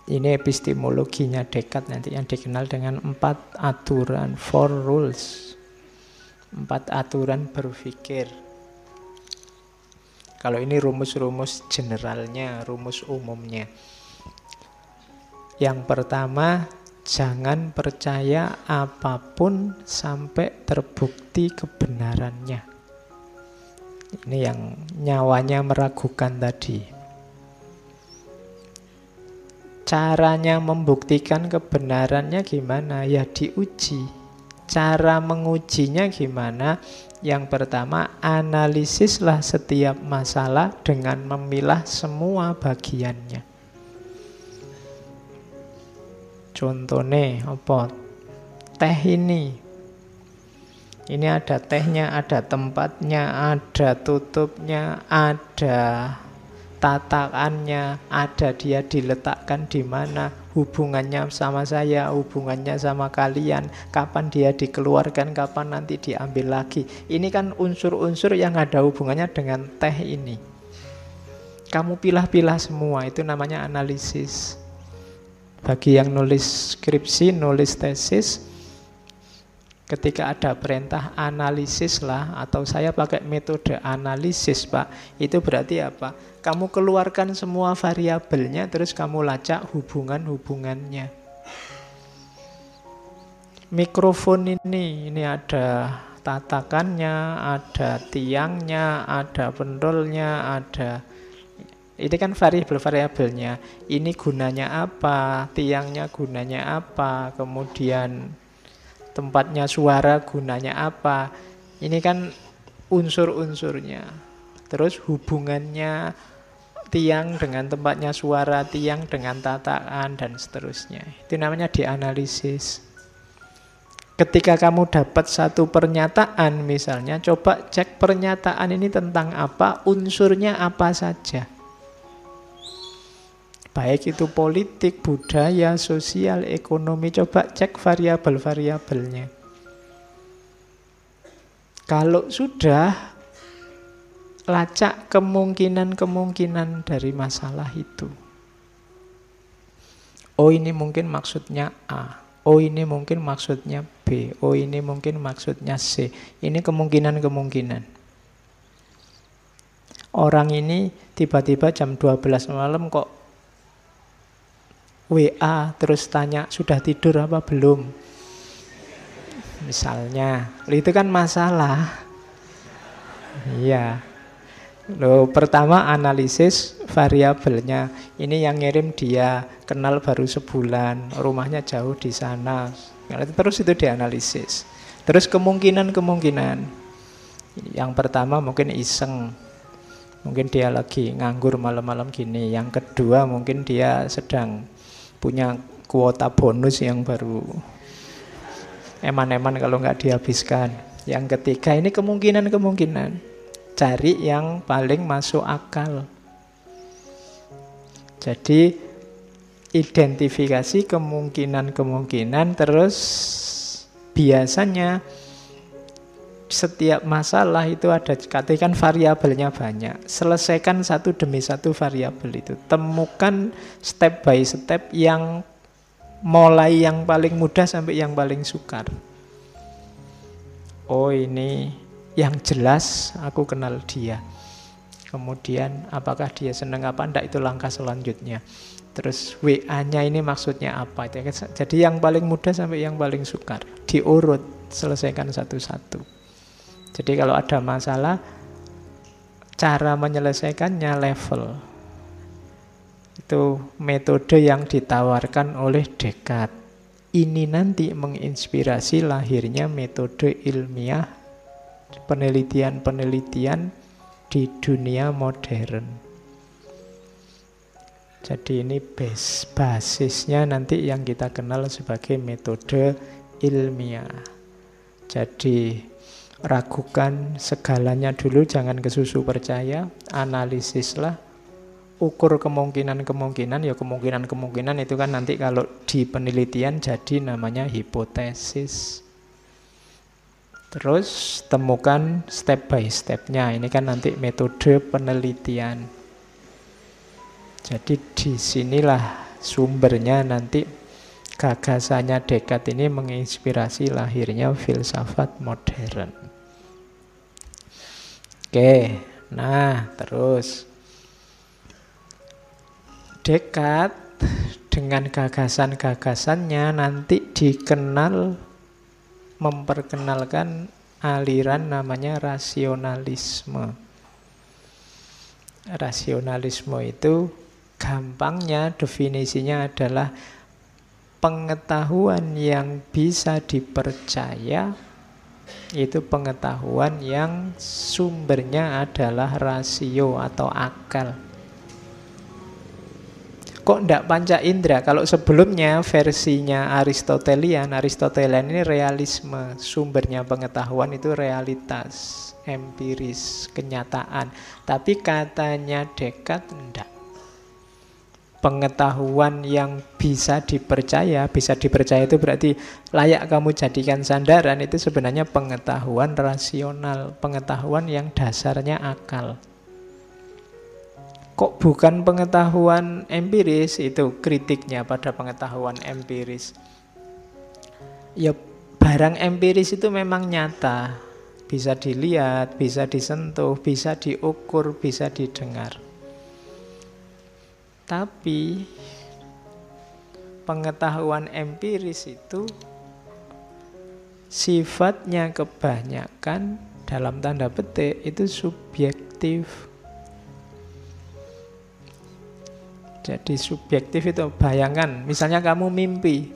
Ini epistemologinya Descartes nanti yang dikenal dengan 4 aturan, 4 rules. 4 aturan berpikir. Kalau ini rumus-rumus generalnya, rumus umumnya. Yang pertama, jangan percaya apapun sampai terbukti kebenarannya. Ini yang nyawanya meragukan tadi. Caranya membuktikan kebenarannya gimana? Ya diuji. Cara mengujinya gimana? Yang pertama, analisislah setiap masalah dengan memilah semua bagiannya. Contohnya apa? Teh ini ada tehnya, ada tempatnya, ada tutupnya, ada tatakannya, ada dia diletakkan di mana, hubungannya sama saya, hubungannya sama kalian, kapan dia dikeluarkan, kapan nanti diambil lagi. Ini kan unsur-unsur yang ada hubungannya dengan teh ini. Kamu pilah-pilah semua, itu namanya analisis. Bagi yang nulis skripsi, nulis tesis, ketika ada perintah analisis lah, atau saya pakai metode analisis Pak, itu berarti apa? Kamu keluarkan semua variabelnya, terus kamu lacak hubungan-hubungannya. Mikrofon ini ada tatakannya, ada tiangnya, ada pendolnya, ada... Ini kan variabel-variabelnya. Ini gunanya apa, tiangnya gunanya apa, kemudian tempatnya suara gunanya apa. Ini kan unsur-unsurnya. Terus hubungannya tiang dengan tempatnya suara, tiang dengan tatakan, dan seterusnya. Itu namanya dianalisis. Ketika kamu dapat satu pernyataan misalnya, coba cek pernyataan ini tentang apa, unsurnya apa saja. Baik itu politik, budaya, sosial, ekonomi, coba cek variabel-variabelnya. Kalau sudah, lacak kemungkinan-kemungkinan dari masalah itu. Oh ini mungkin maksudnya A, oh ini mungkin maksudnya B, oh ini mungkin maksudnya C. Ini kemungkinan-kemungkinan. Orang ini tiba-tiba jam 12 malam kok WA terus tanya sudah tidur apa belum, misalnya, itu kan masalah. Iya. Loh, pertama analisis variabelnya. Ini yang ngirim dia kenal baru sebulan, rumahnya jauh di sana. Terus itu dianalisis. Terus kemungkinan-kemungkinan. Yang pertama mungkin iseng, mungkin dia lagi nganggur malam-malam gini. Yang kedua mungkin dia sedang punya kuota bonus yang baru eman-eman kalau nggak dihabiskan. Yang ketiga ini kemungkinan-kemungkinan. Cari yang paling masuk akal. Jadi identifikasi kemungkinan-kemungkinan, terus biasanya setiap masalah itu ada, katakan variabelnya banyak. Selesaikan satu demi satu variabel itu. Temukan step by step yang mulai yang paling mudah sampai yang paling sukar. Oh ini yang jelas aku kenal dia. Kemudian apakah dia senang apa enggak, itu langkah selanjutnya. Terus WA-nya ini maksudnya apa. Jadi yang paling mudah sampai yang paling sukar. Diurut, selesaikan satu-satu. Jadi kalau ada masalah, cara menyelesaikannya level. Itu metode yang ditawarkan oleh Descartes. Ini nanti menginspirasi lahirnya metode ilmiah, penelitian-penelitian di dunia modern. Jadi ini basisnya nanti yang kita kenal sebagai metode ilmiah. Jadi ragukan segalanya dulu, jangan kesusu percaya, analisislah, ukur kemungkinan-kemungkinan. Ya kemungkinan-kemungkinan itu kan nanti kalau di penelitian jadi namanya hipotesis. Terus temukan step by step-nya. Ini kan nanti metode penelitian. Jadi disinilah Sumbernya nanti gagasannya Descartes ini menginspirasi lahirnya filsafat modern. Oke, nah terus Descartes dengan gagasan-gagasannya nanti dikenal, memperkenalkan aliran namanya rasionalisme. Rasionalisme itu gampangnya definisinya adalah pengetahuan yang bisa dipercaya, itu pengetahuan yang sumbernya adalah rasio atau akal. Kok ndak panca indera? Kalau sebelumnya versinya Aristotelian ini realisme, sumbernya pengetahuan itu realitas, empiris, kenyataan. Tapi katanya Descartes enggak. Pengetahuan yang bisa dipercaya itu berarti layak kamu jadikan sandaran, itu sebenarnya pengetahuan rasional, pengetahuan yang dasarnya akal. Kok bukan pengetahuan empiris? Itu kritiknya pada pengetahuan empiris. Ya barang empiris itu memang nyata, bisa dilihat, bisa disentuh, bisa diukur, bisa didengar. Tapi pengetahuan empiris itu sifatnya kebanyakan dalam tanda petik itu subjektif. Jadi subjektif itu, bayangkan misalnya kamu mimpi.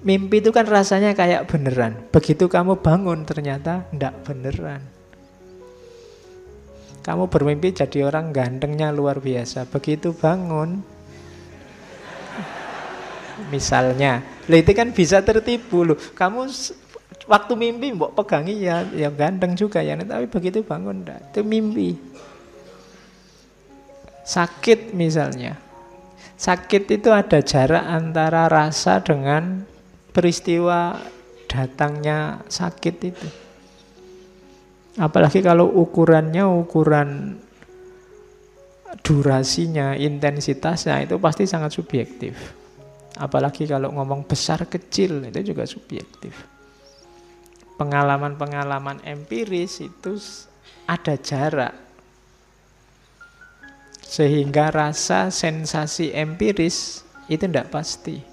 Mimpi itu kan rasanya kayak beneran. Begitu kamu bangun ternyata enggak beneran. Kamu bermimpi jadi orang gantengnya luar biasa. Begitu bangun, misalnya, itu kan bisa tertipu loh. Kamu waktu mimpi mbok pegangi ya ganteng juga ya, tapi begitu bangun enggak. Itu mimpi. Sakit misalnya. Sakit itu ada jarak antara rasa dengan peristiwa datangnya sakit itu. Apalagi kalau ukurannya ukuran durasinya, intensitasnya itu pasti sangat subjektif. Apalagi kalau ngomong besar kecil itu juga subjektif. Pengalaman-pengalaman empiris itu ada jarak. Sehingga rasa sensasi empiris itu tidak pasti.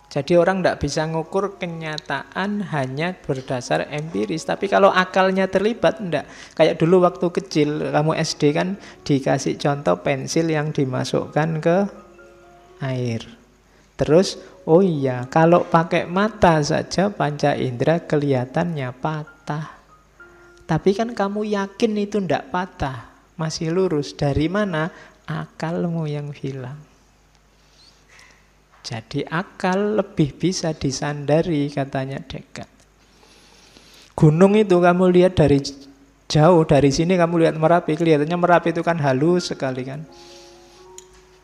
Jadi orang tidak bisa ngukur kenyataan hanya berdasar empiris. Tapi kalau akalnya terlibat, tidak. Kayak dulu waktu kecil, kamu SD kan dikasih contoh pensil yang dimasukkan ke air. Terus, oh iya, kalau pakai mata saja panca indera kelihatannya patah. Tapi kan kamu yakin itu tidak patah, masih lurus. Dari mana? Akalmu yang bilang. Jadi akal lebih bisa disandari, katanya Descartes. Gunung itu kamu lihat dari jauh, dari sini kamu lihat Merapi, kelihatannya Merapi itu kan halus sekali kan.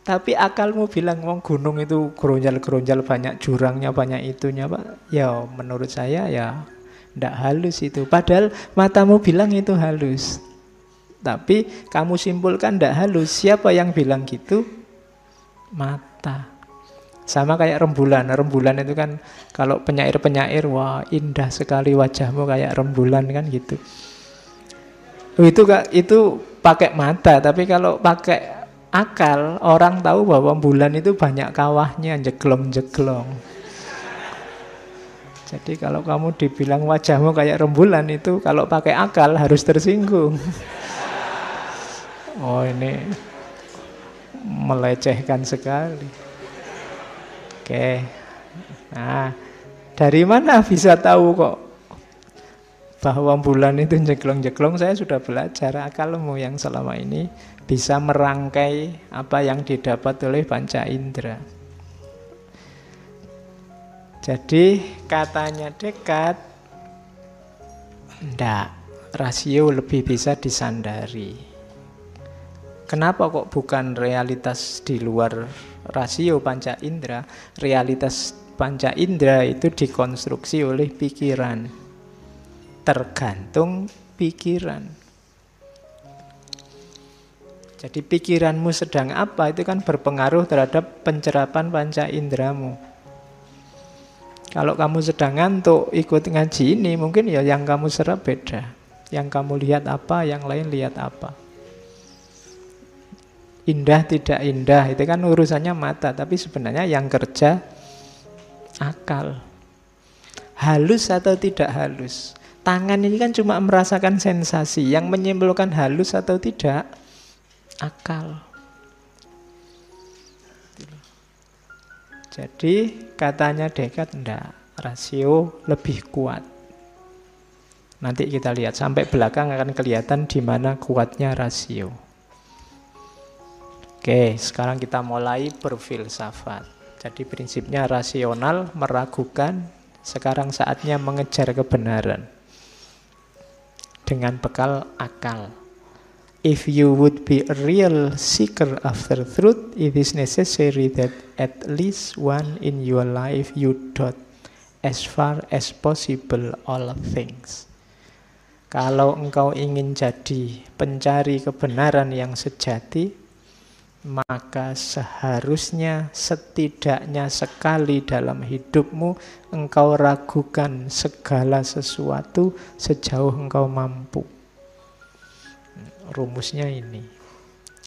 Tapi akalmu bilang, wong gunung itu geronjal-geronjal, banyak jurangnya, banyak itunya, Pak. Ya menurut saya ya ndak halus itu. Padahal matamu bilang itu halus. Tapi kamu simpulkan ndak halus. Siapa yang bilang gitu? Mata. Sama kayak rembulan. Rembulan itu kan kalau penyair-penyair, wah indah sekali wajahmu kayak rembulan kan gitu. Itu pakai mata, tapi kalau pakai akal, orang tahu bahwa bulan itu banyak kawahnya, jeglong-jeglong. Jadi kalau kamu dibilang wajahmu kayak rembulan itu, kalau pakai akal harus tersinggung. Oh ini melecehkan sekali. Oke, nah dari mana bisa tahu kok bahwa bulan itu jeglong-jeglong? Saya sudah belajar, akalmu yang selama ini bisa merangkai apa yang didapat oleh panca indera. Jadi katanya Descartes, ndak, rasio lebih bisa disandari. Kenapa kok bukan realitas di luar rasio panca indera? Realitas panca indera itu dikonstruksi oleh pikiran. Tergantung pikiran. Jadi pikiranmu sedang apa itu kan berpengaruh terhadap pencerapan panca indramu. Kalau kamu sedang ngantuk ikut ngaji ini, mungkin ya yang kamu serap beda. Yang kamu lihat apa, yang lain lihat apa. Indah tidak indah itu kan urusannya mata, tapi sebenarnya yang kerja akal. Halus atau tidak halus. Tangan ini kan cuma merasakan sensasi, yang menyimpulkan halus atau tidak akal. Jadi katanya Descartes enggak, rasio lebih kuat. Nanti kita lihat sampai belakang akan kelihatan di mana kuatnya rasio. Oke, sekarang kita mulai berfilsafat. Jadi prinsipnya rasional, meragukan, sekarang saatnya mengejar kebenaran dengan bekal akal. If you would be a real seeker after truth, it is necessary that at least one in your life you doubt as far as possible all things. Kalau engkau ingin jadi pencari kebenaran yang sejati, maka seharusnya setidaknya sekali dalam hidupmu engkau ragukan segala sesuatu sejauh engkau mampu. Rumusnya ini,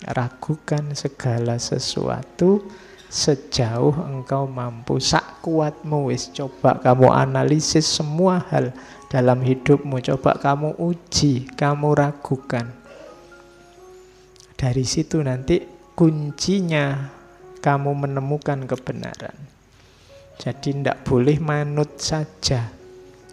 ragukan segala sesuatu sejauh engkau mampu. Sak kuatmu wis, coba kamu analisis semua hal dalam hidupmu, coba kamu uji, kamu ragukan. Dari situ nanti kuncinya kamu menemukan kebenaran. Jadi tidak boleh manut saja,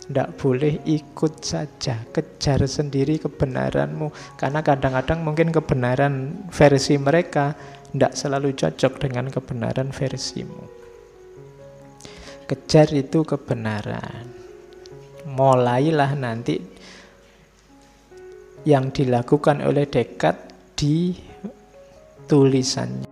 tidak boleh ikut saja, kejar sendiri kebenaranmu. Karena kadang-kadang mungkin kebenaran versi mereka tidak selalu cocok dengan kebenaran versimu. Kejar itu kebenaran. Mulailah nanti yang dilakukan oleh Descartes di tulisannya.